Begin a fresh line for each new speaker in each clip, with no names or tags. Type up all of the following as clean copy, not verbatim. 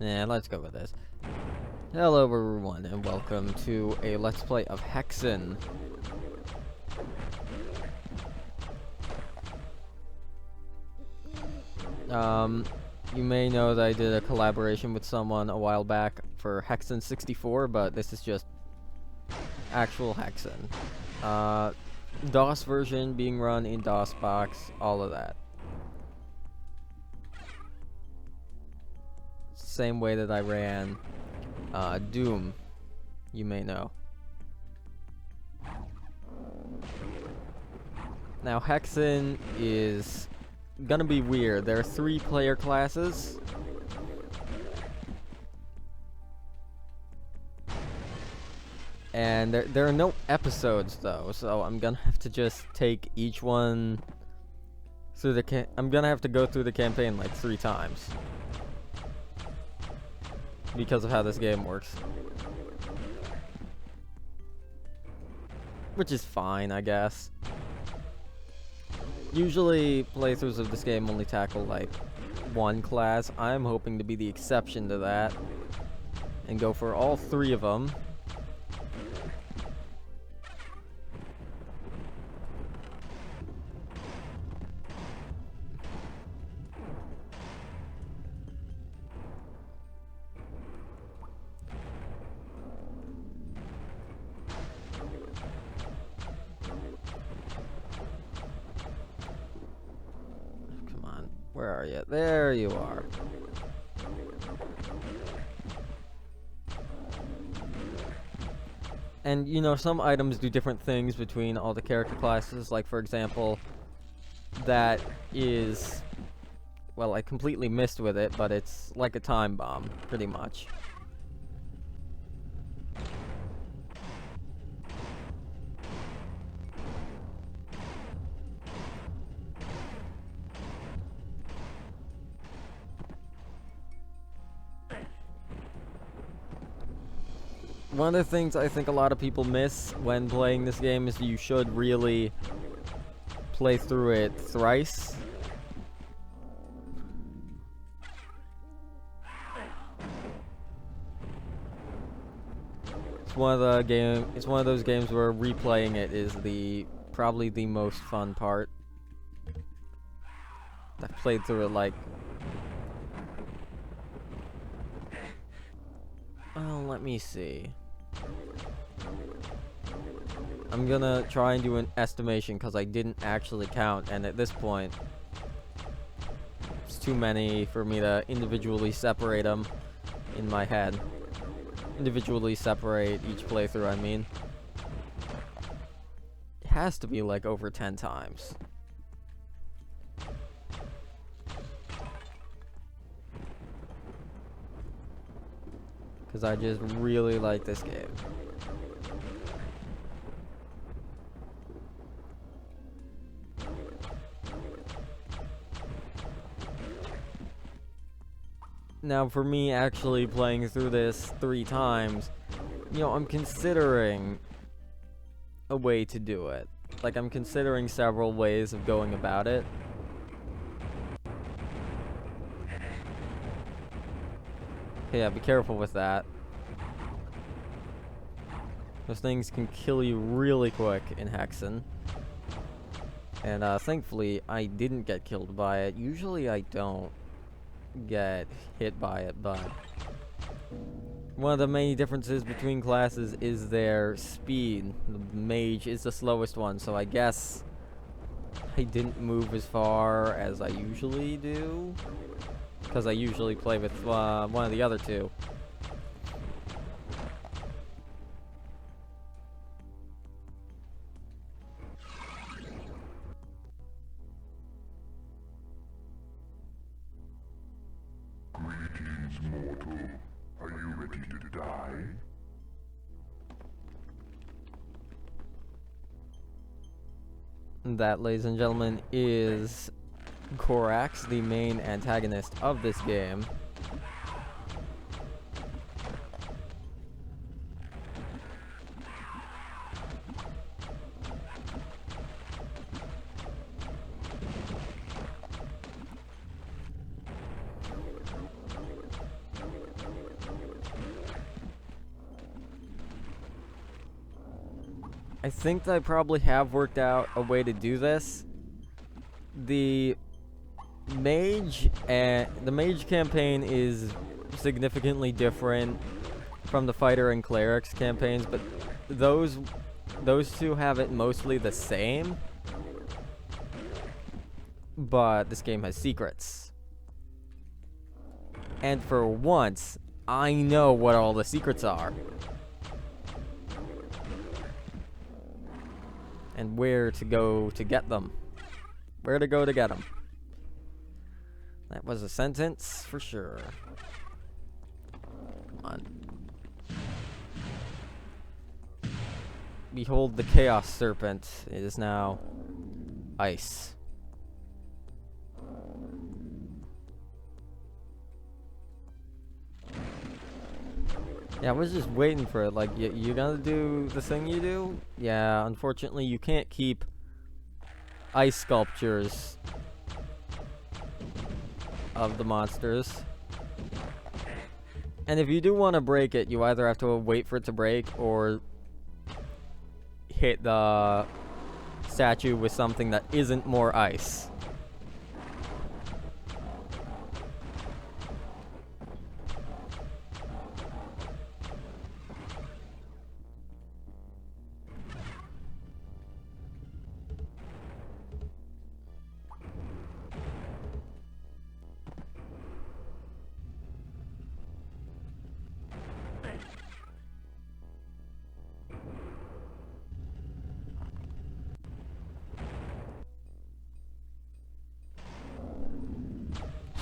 Yeah, let's go with this. Hello everyone, and welcome to a Let's Play of Hexen. You may know that I did a collaboration with someone a while back for Hexen 64, but this is just actual Hexen. DOS version being run in DOSBox, all of that. Same way that I ran Doom, you may know. Now, Hexen is gonna be weird. There are 3 player classes. And there are no episodes, though, so I'm gonna have to just take each one through the I'm gonna have to go through the campaign like 3 times. Because of how this game works. Which is fine, I guess. Usually, playthroughs of this game only tackle, like, 1 class. I'm hoping to be the exception to that. And go for all 3 of them. Where are you? There you are. And, you know, some items do different things between all the character classes. Like, for example, that is... Well, I completely missed with it, but it's like a time bomb, pretty much. One of the things I think a lot of people miss when playing this game is you should really play through it thrice. It's one of those games where replaying it is probably the most fun part. I've played through it like... Oh, let me see. I'm gonna try and do an estimation because I didn't actually count, and at this point it's too many for me to individually separate them in my head. Individually separate each playthrough, I mean. It has to be like over 10 times. Because I just really like this game. Now, for me actually playing through this 3 times, you know, I'm considering a way to do it. Like, I'm considering several ways of going about it. Yeah, be careful with that. Those things can kill you really quick in Hexen. And thankfully, I didn't get killed by it. Usually I don't get hit by it, but one of the main differences between classes is their speed. The mage is the slowest one, so I guess I didn't move as far as I usually do. Because I usually play with one of the other 2.
Greetings, mortal. Are you ready to die?
That, ladies and gentlemen, is Korax, the main antagonist of this game. I think that I probably have worked out a way to do this. The mage campaign is significantly different from the fighter and clerics campaigns, but those two have it mostly the same. But this game has secrets. And for once, I know what all the secrets are. And where to go to get them. Where to go to get them. That was a sentence for sure. Come on. Behold the Chaos Serpent. It is now ice. Yeah, I was just waiting for it. Like, you gonna do the thing you do? Yeah, unfortunately, you can't keep ice sculptures of the monsters. And if you do want to break it, you either have to wait for it to break or hit the statue with something that isn't more ice.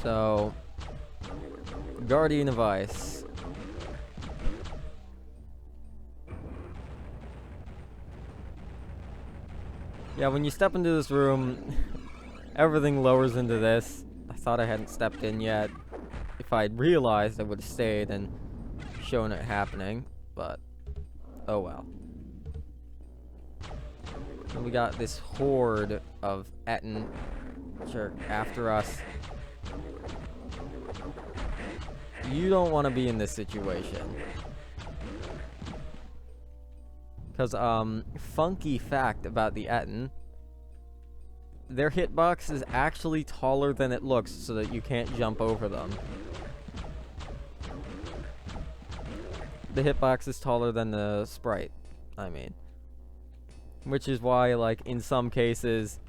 So, Guardian of Ice. Yeah, when you step into this room, everything lowers into this. I thought I hadn't stepped in yet. If I'd realized, I would have stayed and shown it happening, but oh well. And we got this horde of Etten which are after us. You don't want to be in this situation. Because, funky fact about the Etten, their hitbox is actually taller than it looks so that you can't jump over them. The hitbox is taller than the sprite, I mean. Which is why, like, in some cases,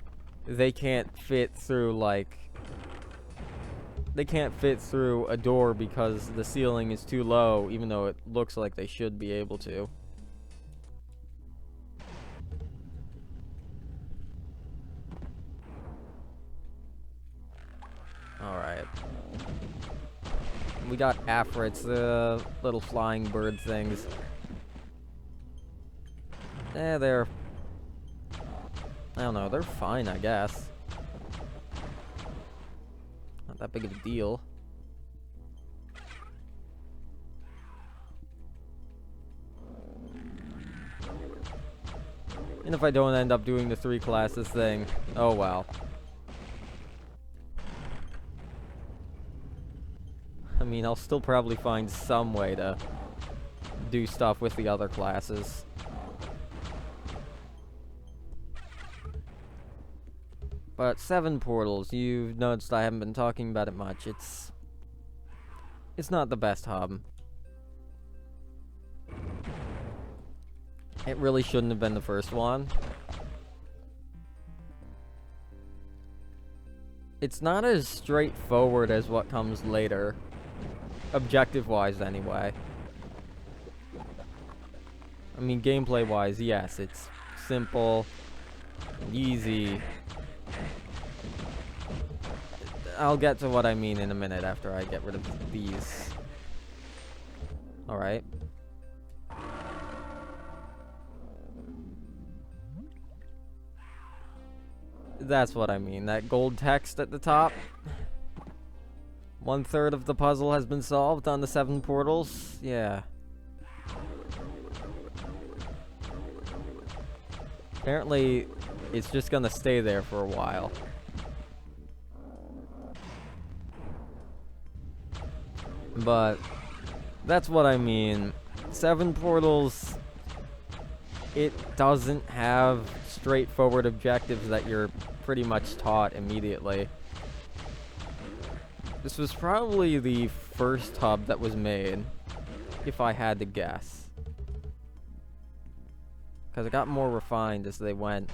they can't fit through, like... They can't fit through a door because the ceiling is too low, even though it looks like they should be able to. Alright. We got afrits, the little flying bird things. They're... I don't know, they're fine, I guess. Not that big of a deal. And if I don't end up doing the 3 classes thing, oh well. I mean, I'll still probably find some way to do stuff with the other classes. But 7 portals, you've noticed I haven't been talking about it much. It's not the best hub. It really shouldn't have been the first one. It's not as straightforward as what comes later. Objective-wise, anyway. I mean, gameplay-wise, yes, it's simple, and easy. I'll get to what I mean in a minute after I get rid of these. Alright. That's what I mean. That gold text at the top. 1/3 of the puzzle has been solved on the 7 portals. Yeah. Apparently, it's just gonna stay there for a while. But that's what I mean. 7 portals it doesn't have straightforward objectives that you're pretty much taught immediately. This was probably the first hub that was made, if I had to guess. Because it got more refined as they went.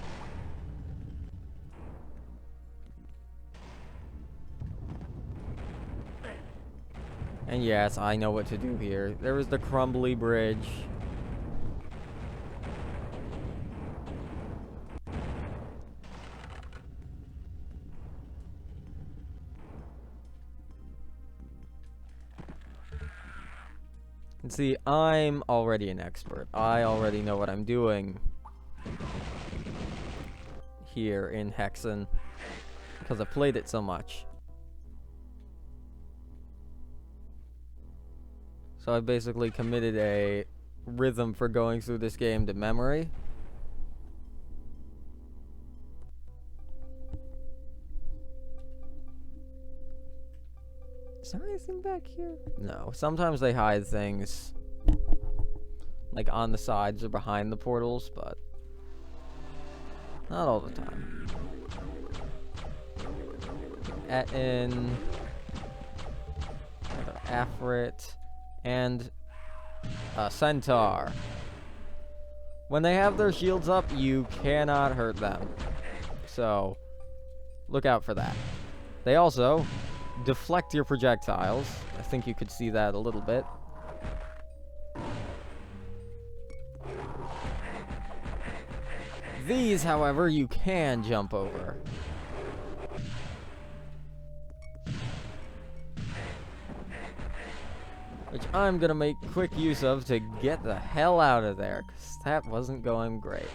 And yes, I know what to do here. There was the crumbly bridge. And see, I'm already an expert. I already know what I'm doing here in Hexen, because I played it so much. So I basically committed a rhythm for going through this game to memory. Is there anything back here? No. Sometimes they hide things like on the sides or behind the portals, but not all the time. Etin, Afrit, and a Centaur. When they have their shields up, you cannot hurt them. So, look out for that. They also deflect your projectiles. I think you could see that a little bit. These, however, you can jump over. Which I'm gonna make quick use of to get the hell out of there, because that wasn't going great.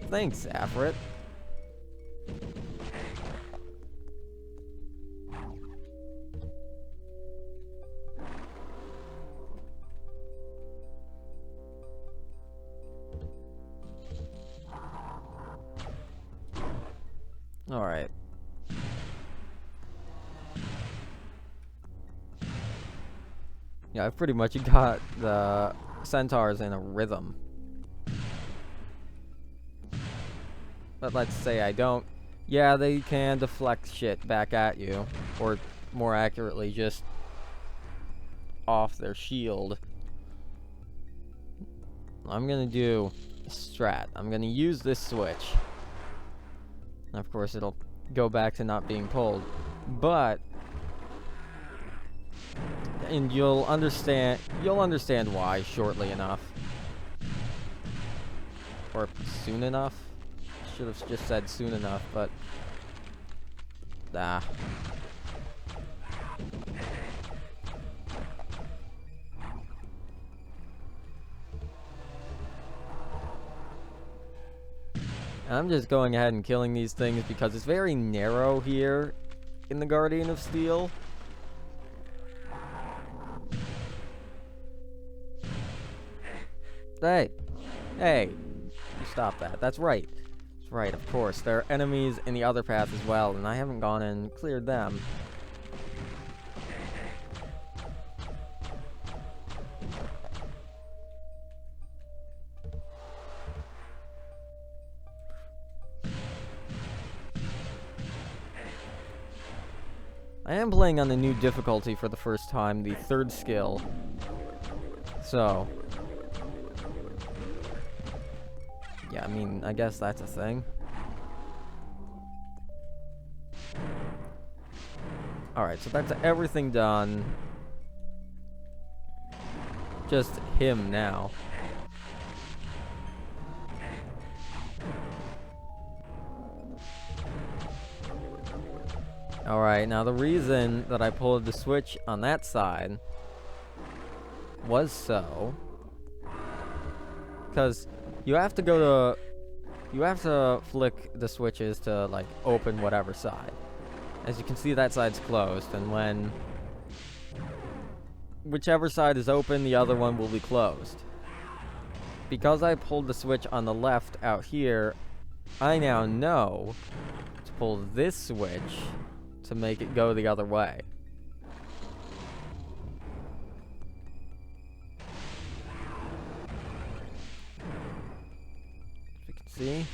Thanks, Afrit. Alright. Yeah, I've pretty much got the centaurs in a rhythm. But let's say I don't. Yeah, they can deflect shit back at you. Or, more accurately, just off their shield. I'm gonna do a strat. I'm gonna use this switch. And of course, it'll go back to not being pulled. But, and you'll understand why shortly enough. Or soon enough. Should have just said soon enough, but I'm just going ahead and killing these things because it's very narrow here in the Guardian of Steel. Hey, you stop that. That's right. That's right, of course. There are enemies in the other path as well, and I haven't gone and cleared them. I am playing on the new difficulty for the first time, the third skill. So, yeah, I mean, I guess that's a thing. Alright, so that's everything done. Just him now. Alright, now the reason that I pulled the switch on that side was so, because you have to flick the switches to, like, open whatever side. As you can see, that side's closed, and when whichever side is open, the other one will be closed. Because I pulled the switch on the left out here, I now know to pull this switch to make it go the other way. see.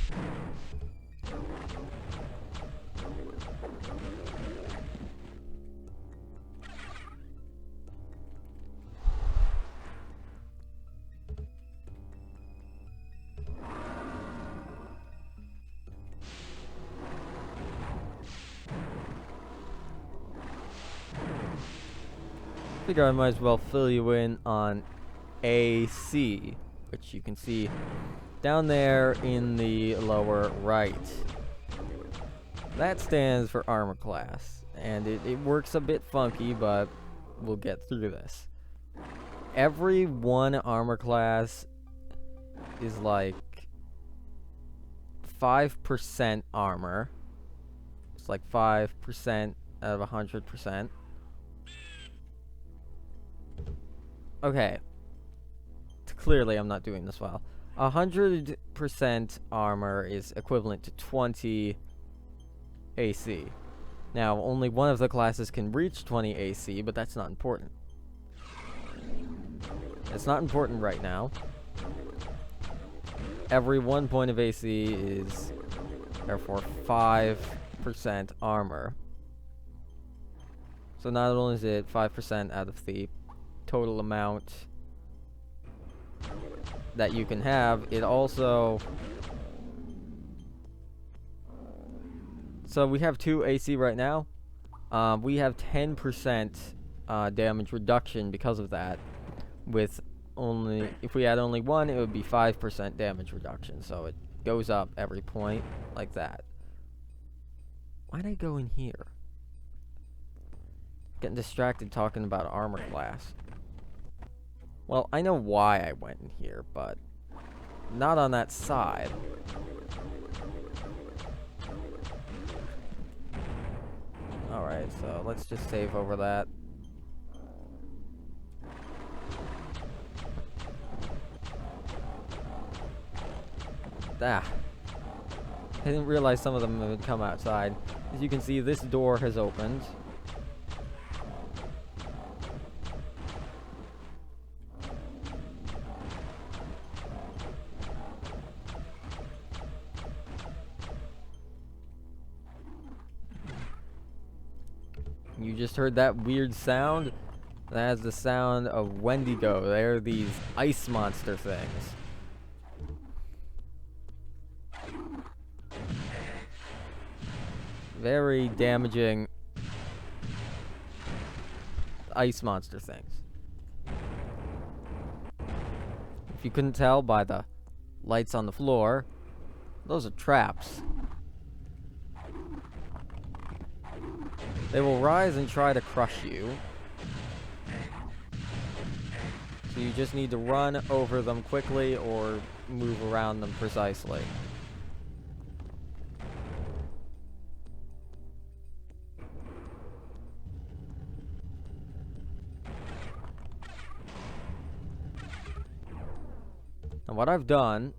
Figure I might as well fill you in on AC, which you can see down there in the lower right. That stands for armor class, and it works a bit funky, but we'll get through this. Every one armor class is like 5% armor. It's like 5% out of 100%. Okay. Clearly, I'm not doing this well. 100% armor is equivalent to 20 AC. Now, only one of the classes can reach 20 AC, but that's not important. It's not important right now. Every 1 point of AC is, therefore, 5% armor. So not only is it 5% out of the total amount that you can have, it also... So we have 2 AC right now. We have 10% damage reduction because of that. With only... If we had only 1, it would be 5% damage reduction. So it goes up every point like that. Why'd I go in here? Getting distracted talking about armor class. Well, I know why I went in here, but not on that side. Alright, so let's just save over that. Ah. I didn't realize some of them would come outside. As you can see, this door has opened. You just heard that weird sound? That's the sound of Wendigo. They're these ice monster things. Very damaging ice monster things. If you couldn't tell by the lights on the floor, those are traps. They will rise and try to crush you. So you just need to run over them quickly or move around them precisely. And what I've done...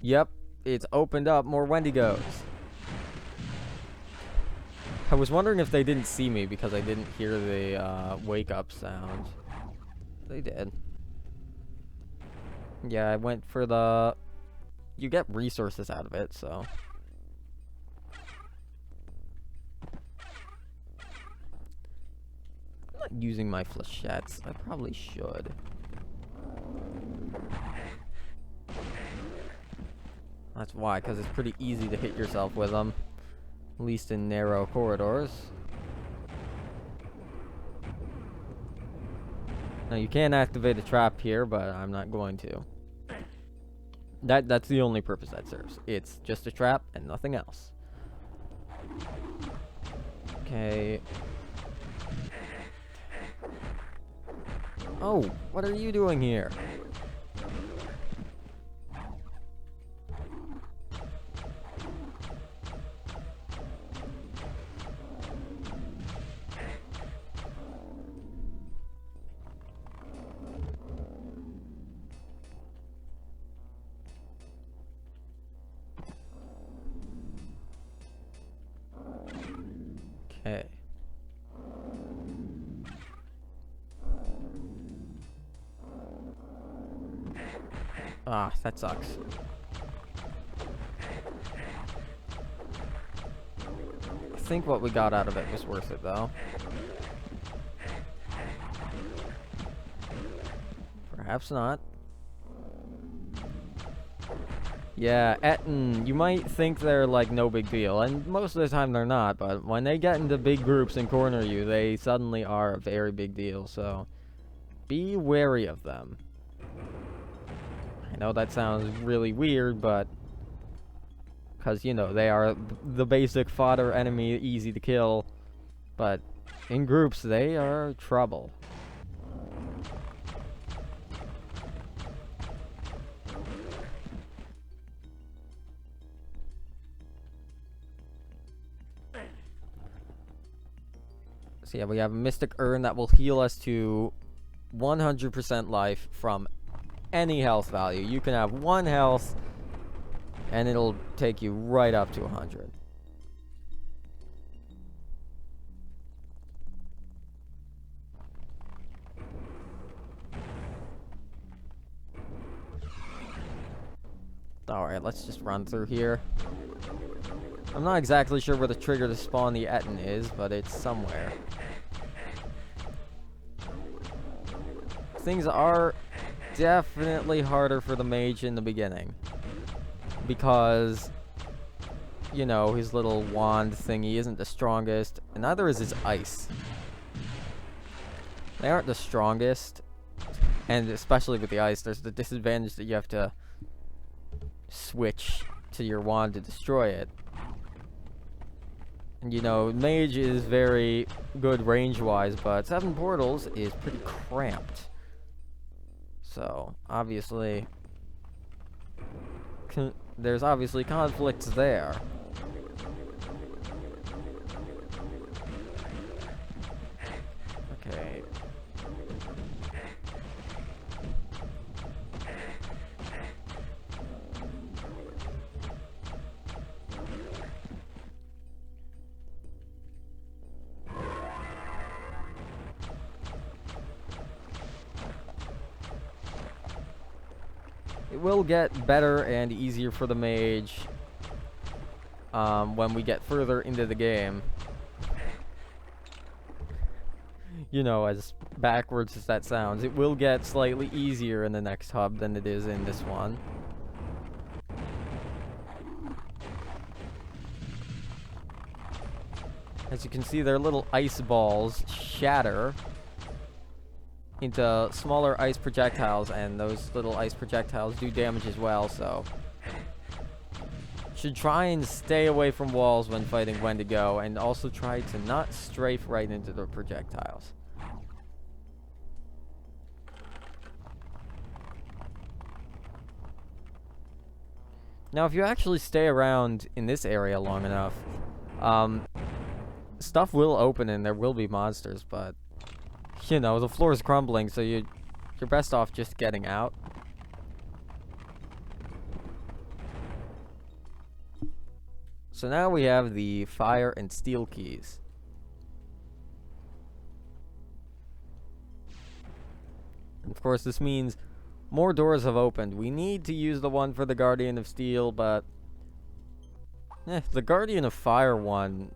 Yep, it's opened up more Wendigos. I was wondering if they didn't see me because I didn't hear the wake-up sound. They did. Yeah, I went for the... You get resources out of it, so... I'm not using my flechettes. I probably should. That's why, because it's pretty easy to hit yourself with them. At least in narrow corridors. Now you can activate a trap here, but I'm not going to. That's the only purpose that serves. It's just a trap and nothing else. Okay. Oh, what are you doing here? Okay. Ah, that sucks. I think what we got out of it was worth it, though. Perhaps not. Yeah, Etten, you might think they're like no big deal, and most of the time they're not, but when they get into big groups and corner you, they suddenly are a very big deal, so be wary of them. I know that sounds really weird, but because, you know, they are the basic fodder enemy, easy to kill, but in groups, they are trouble. So yeah, we have a Mystic Urn that will heal us to 100% life from any health value. You can have 1 health, and it'll take you right up to 100. Alright, let's just run through here. I'm not exactly sure where the trigger to spawn the Etten is, but it's somewhere. Things are definitely harder for the mage in the beginning. Because, you know, his little wand thingy isn't the strongest, and neither is his ice. They aren't the strongest, and especially with the ice, there's the disadvantage that you have to switch to your wand to destroy it. And, you know, mage is very good range-wise, but 7 portals is pretty cramped. So, obviously, there's obviously conflicts there. Okay. It will get better and easier for the mage when we get further into the game. You know, as backwards as that sounds, it will get slightly easier in the next hub than it is in this one. As you can see, their little ice balls shatter into smaller ice projectiles, and those little ice projectiles do damage as well, so should try and stay away from walls when fighting Wendigo, and also try to not strafe right into the projectiles. Now, if you actually stay around in this area long enough, stuff will open and there will be monsters, but you know, the floor is crumbling, so you're best off just getting out. So now we have the fire and steel keys. And of course, this means more doors have opened. We need to use the one for the Guardian of Steel, but the Guardian of Fire one,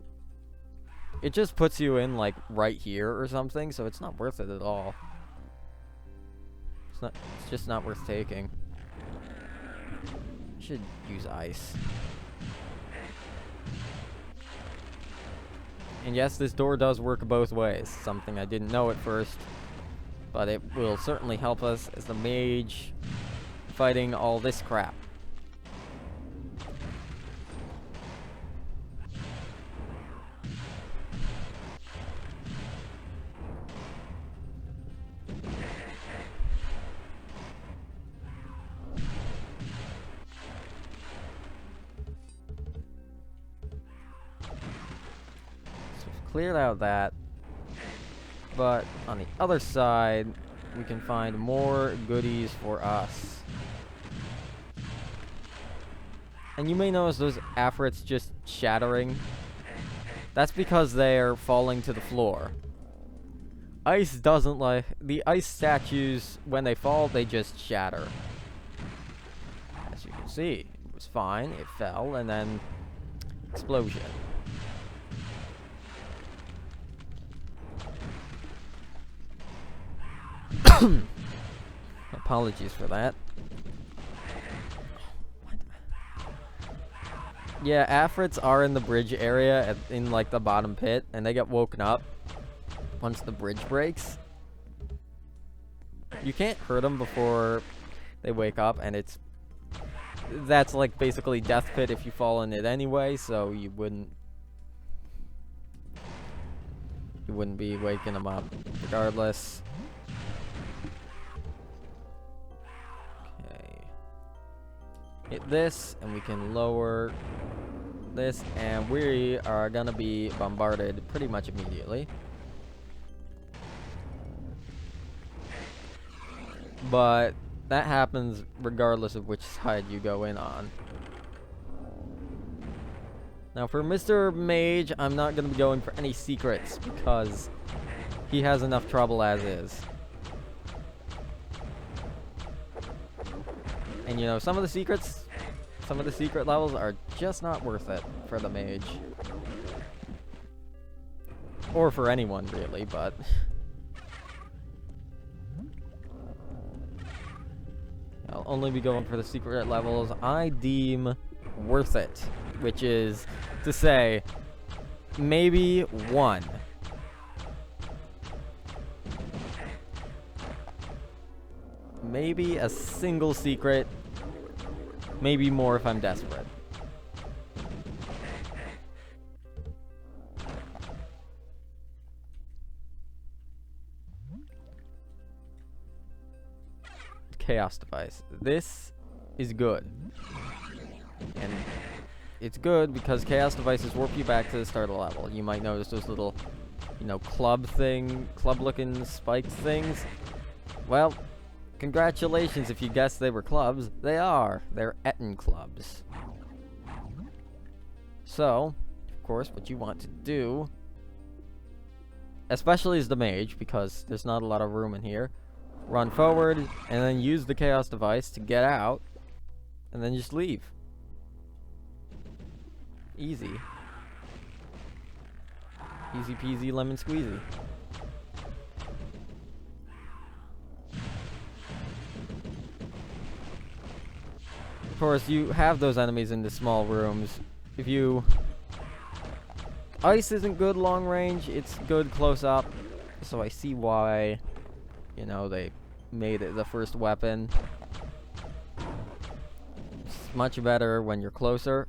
it just puts you in, like, right here or something, so it's not worth it at all. It's just not worth taking. Should use ice. And yes, this door does work both ways, something I didn't know at first, but it will certainly help us as the mage fighting all this crap. Cleared out that, but on the other side we can find more goodies for us. And you may notice those afrits just shattering. That's because they're falling to the floor. Ice doesn't, like, the ice statues, when they fall, they just shatter. see. It was fine. It fell, and then explosion. Apologies for that. Yeah, Afrits are in the bridge area, in like the bottom pit, and they get woken up once the bridge breaks. You can't hurt them before they wake up, and that's like basically death pit if you fall in it anyway, so you wouldn't be waking them up regardless. Okay. Hit this, and we can lower this, and we are gonna be bombarded pretty much immediately. But that happens regardless of which side you go in on. Now for Mr. Mage, I'm not going to be going for any secrets because he has enough trouble as is. And you know, some of the secret levels are just not worth it for the Mage. Or for anyone really, but I'll only be going for the secret levels I deem worth it, which is to say, maybe one. Maybe a single secret, maybe more if I'm desperate. Chaos device. This is good. And it's good because chaos devices warp you back to the start of the level. You might notice those little, you know, club-looking spiked things. Well, congratulations if you guessed they were clubs. They are. They're Etten clubs. So, of course, what you want to do, especially as the mage, because there's not a lot of room in here, run forward, and then use the chaos device to get out, and then just leave. Easy. Easy peasy lemon squeezy. Of course, you have those enemies in the small rooms. Ice isn't good long range, it's good close up, so I see why, you know, they made it the first weapon. It's much better when you're closer.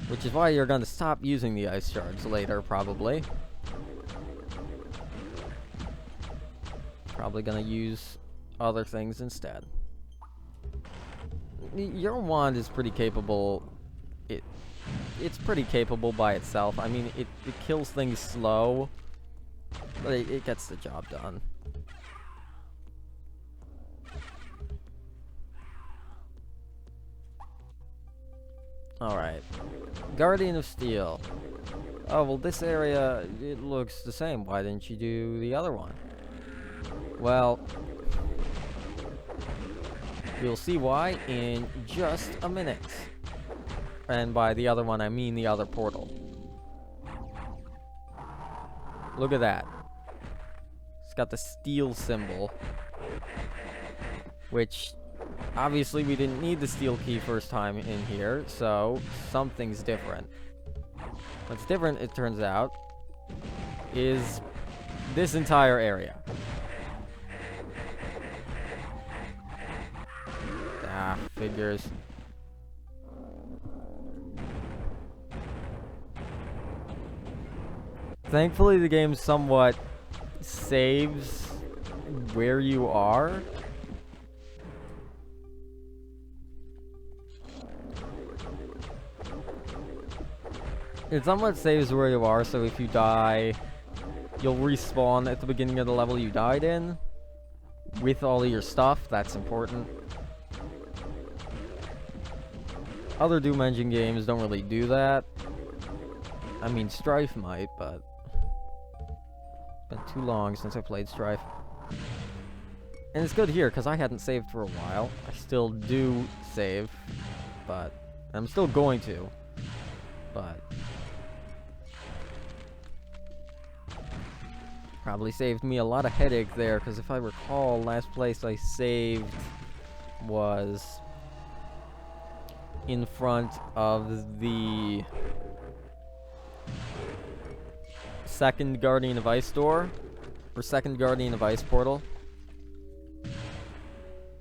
Which is why you're going to stop using the ice shards later, probably. Probably going to use other things instead. Your wand is pretty capable. It's pretty capable by itself. I mean, it kills things slow, but it gets the job done. Alright. Guardian of Steel. Oh, well, this area, it looks the same. Why didn't you do the other one? Well, you'll see why in just a minute. And by the other one, I mean the other portal. Look at that. It's got the steel symbol. Which, obviously, we didn't need the steel key first time in here, so something's different. What's different, it turns out, is this entire area. Ah, figures. Thankfully, the game somewhat saves where you are. It somewhat saves where you are, so if you die, you'll respawn at the beginning of the level you died in with all of your stuff. That's important. Other Doom Engine games don't really do that. I mean, Strife might, but it's been too long since I played Strife. And it's good here, because I hadn't saved for a while. I still do save, but... I'm still going to, but... Probably saved me a lot of headache there, because if I recall, last place I saved was in front of the second Guardian of Ice door, or second Guardian of Ice portal.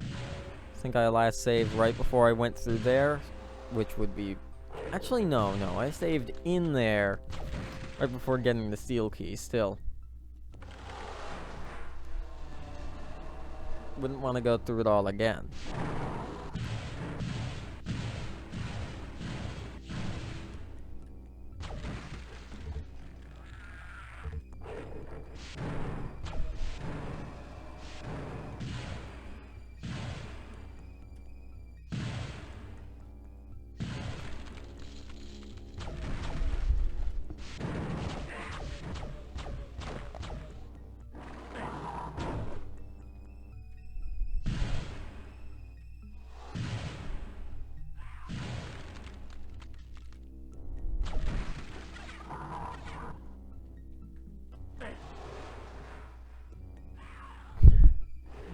I think I last saved right before I went through there, which would be... Actually, no, I saved in there right before getting the steel key, still. Wouldn't want to go through it all again.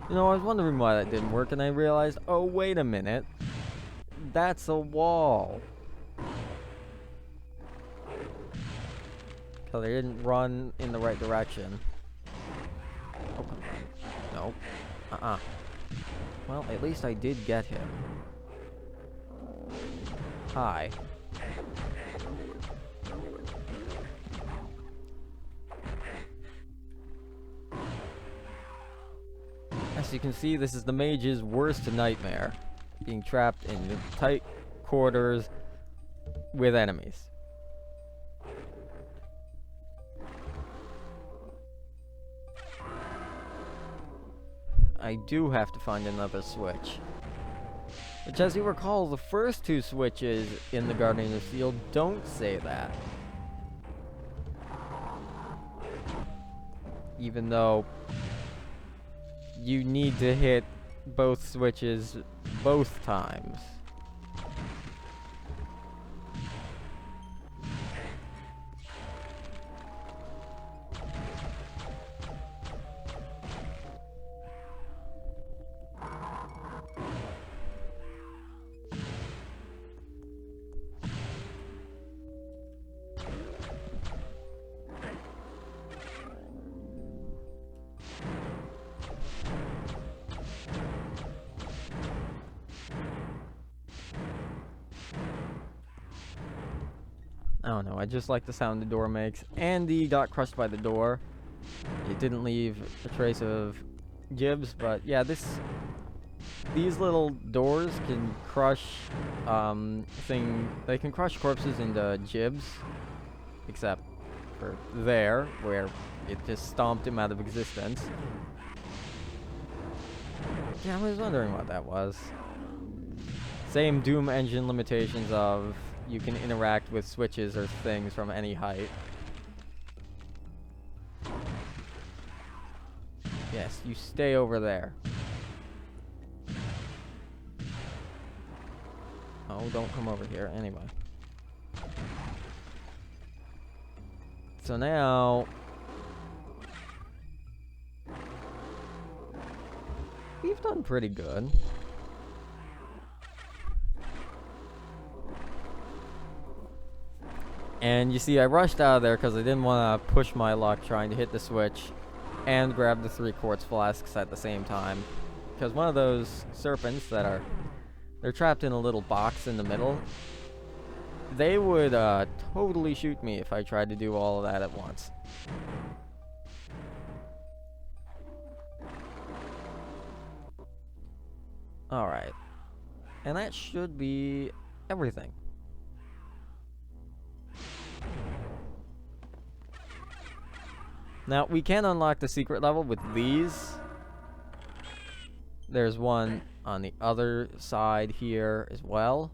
You know, I was wondering why that didn't work, and I realized, oh, wait a minute. That's a wall. Because I didn't run in the right direction. Oh, come on. No. Well, at least I did get him. Hi. As you can see, this is the mage's worst nightmare. Being trapped in tight quarters with enemies. I do have to find another switch. Which, as you recall, the first two switches in the Guardian of Steel don't say that. Even though you need to hit both switches both times. I don't know, I just like the sound the door makes. Andy got crushed by the door. It didn't leave a trace of gibs, but yeah, these little doors can crush they can crush corpses into gibs, except for there, where it just stomped him out of existence. Yeah, I was wondering what that was. Same Doom engine limitations of you can interact with switches or things from any height. Yes, you stay over there. Oh, don't come over here. Anyway. So now... we've done pretty good. And you see, I rushed out of there because I didn't want to push my luck trying to hit the switch and grab the 3 quartz flasks at the same time. Because one of those serpents that are... they're trapped in a little box in the middle. They would totally shoot me if I tried to do all of that at once. Alright. And that should be everything. Now, we can unlock the secret level with these. There's one on the other side here as well.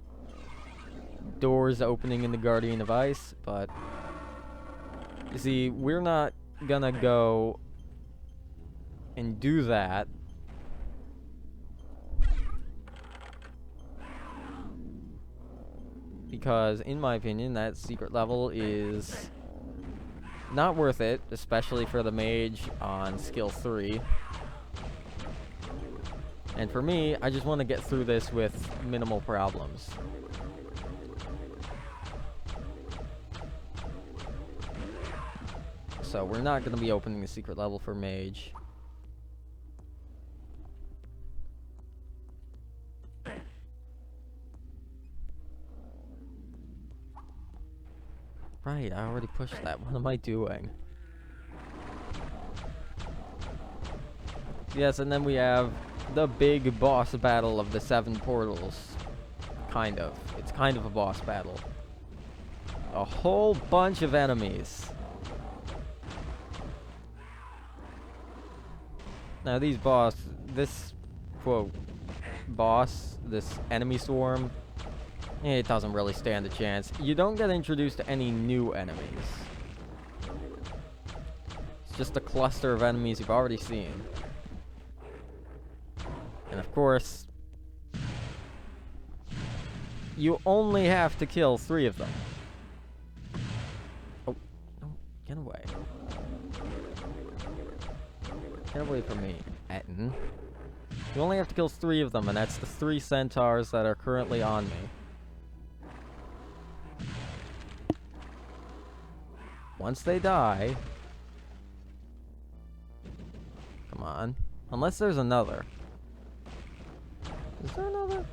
Doors opening in the Guardian of Ice, but... you see, we're not gonna go and do that because in my opinion that secret level is not worth it, especially for the mage on skill 3. And for me, I just want to get through this with minimal problems. So we're not going to be opening the secret level for mage. Right, I already pushed that. What am I doing? Yes, and then we have the big boss battle of the 7 portals. Kind of. It's kind of a boss battle. A whole bunch of enemies. Now these this quote, boss, this enemy swarm, it doesn't really stand a chance. You don't get introduced to any new enemies. It's just a cluster of enemies you've already seen. And of course, you only have to kill 3 of them. Oh, no, get away. Get away from me, Etten. You only have to kill 3 of them, and that's the 3 centaurs that are currently on me. Once they die... Come on. Unless there's another. Is there another?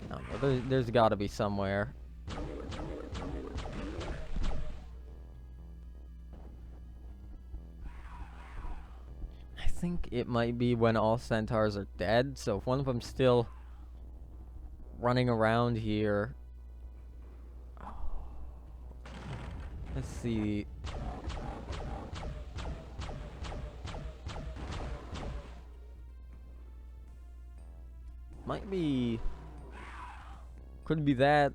No, there's gotta be somewhere. I think it might be when all centaurs are dead, so if one of them's still running around here... Let's see... Might be... Could be that...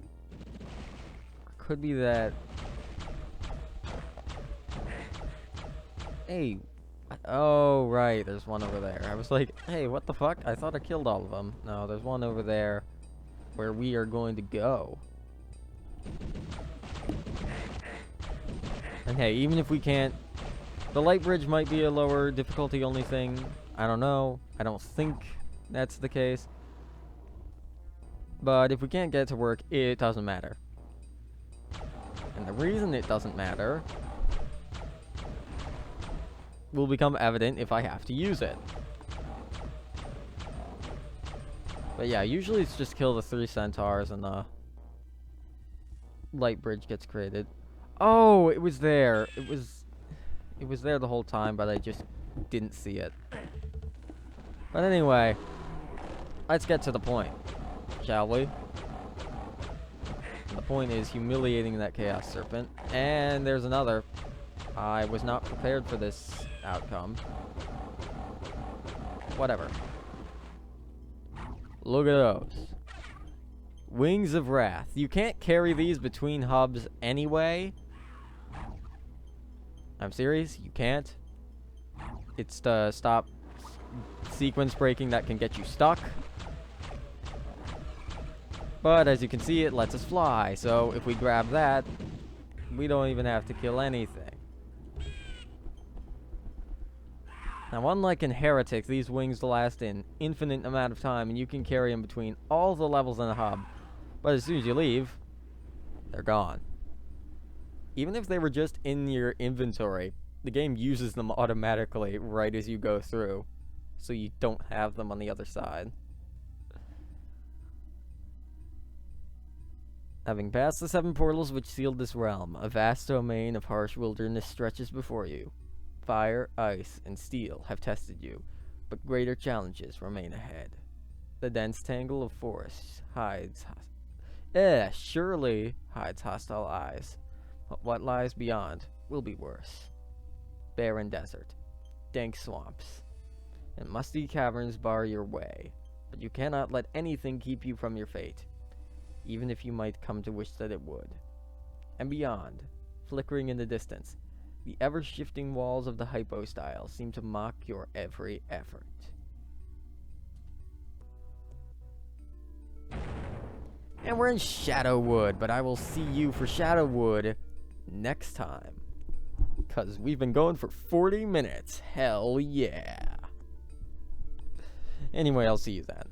Could be that... Hey... Oh, right, there's one over there. I was like, hey, what the fuck? I thought I killed all of them. No, there's one over there where we are going to go. And hey, even if we can't... The light bridge might be a lower difficulty only thing. I don't know. I don't think that's the case. But if we can't get it to work, it doesn't matter. And the reason it doesn't matter will become evident if I have to use it. But yeah, usually it's just kill the 3 centaurs and the light bridge gets created. Oh, it was there. It was there the whole time, but I just didn't see it. But anyway, let's get to the point, shall we? The point is humiliating that Chaos Serpent. And there's another. I was not prepared for this outcome. Whatever. Look at those. Wings of Wrath. You can't carry these between hubs anyway. I'm serious? You can't? It's to stop sequence breaking that can get you stuck. But as you can see, it lets us fly. So if we grab that, we don't even have to kill anything. Now, unlike in Heretic, these wings last an infinite amount of time, and you can carry them between all the levels in the hub. But as soon as you leave, they're gone. Even if they were just in your inventory, the game uses them automatically right as you go through, so you don't have them on the other side. Having passed the 7 portals which sealed this realm, a vast domain of harsh wilderness stretches before you. Fire, ice, and steel have tested you, but greater challenges remain ahead. The dense tangle of forests surely hides hostile eyes, but what lies beyond will be worse. Barren desert, dank swamps, and musty caverns bar your way, but you cannot let anything keep you from your fate, even if you might come to wish that it would. And beyond, flickering in the distance, the ever-shifting walls of the hypostyle seem to mock your every effort. And we're in Shadowwood, but I will see you for Shadowwood next time. Because we've been going for 40 minutes. Hell yeah. Anyway, I'll see you then.